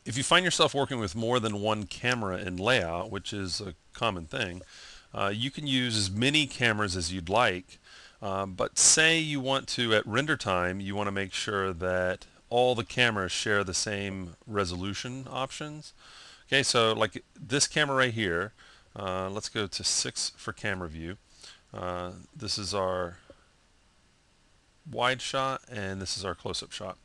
If you find yourself working with more than one camera in layout, which is a common thing, you can use as many cameras as you'd like. But say you want to, at render time, you want to make sure that all the cameras share the same resolution options. Okay, so like this camera right here, let's go to 6 for camera view. This is our wide shot and this is our close-up shot.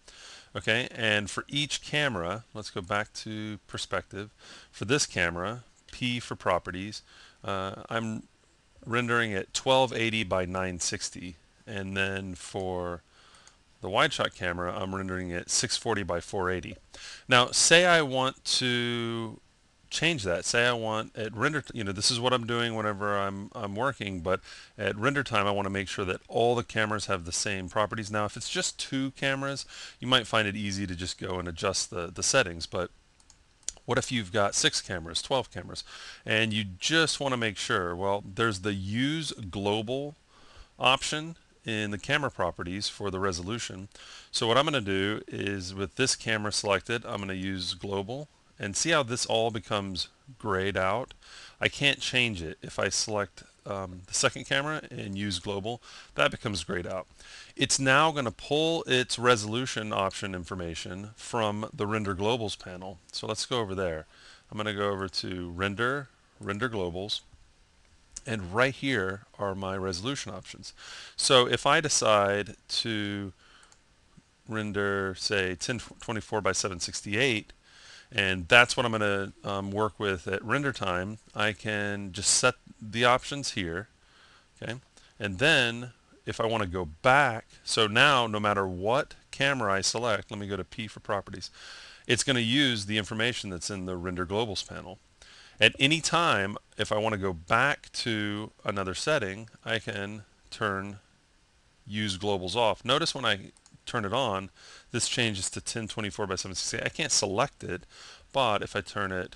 Okay, and for each camera, let's go back to perspective. For this camera, P for properties, I'm rendering at 1280 by 960, and then for the wide shot camera, I'm rendering at 640 by 480. Now, say I want to change that. Say I want at render, this is what I'm doing whenever I'm working, but at render time I want to make sure that all the cameras have the same properties. Now, if it's just 2 cameras, you might find it easy to just go and adjust the settings, but what if you've got 6 cameras, 12 cameras, and you just want to make sure? Well, there's the use global option in the camera properties for the resolution. So what I'm going to do is, with this camera selected, I'm going to use global, and see how this all becomes grayed out. I can't change it. If I select the second camera and use global, that becomes grayed out. It's now going to pull its resolution option information from the render globals panel. So let's go over there. I'm going to go over to render globals, and right here are my resolution options. So if I decide to render, say, 1024 by 768, and that's what I'm going to work with at render time, I can just set the options here. Okay, and then if I want to go back, so now no matter what camera I select, let me go to P for properties, it's going to use the information that's in the render globals panel. At any time, if I want to go back to another setting, I can turn use globals off. Notice when I turn it on, this changes to 1024 by 768. I can't select it, but if I turn it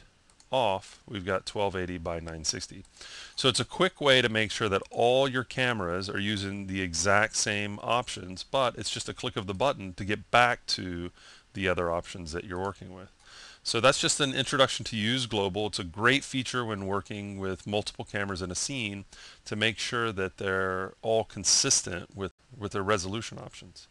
off, we've got 1280 by 960. So it's a quick way to make sure that all your cameras are using the exact same options, but it's just a click of the button to get back to the other options that you're working with. So that's just an introduction to use global. It's a great feature when working with multiple cameras in a scene to make sure that they're all consistent with their resolution options.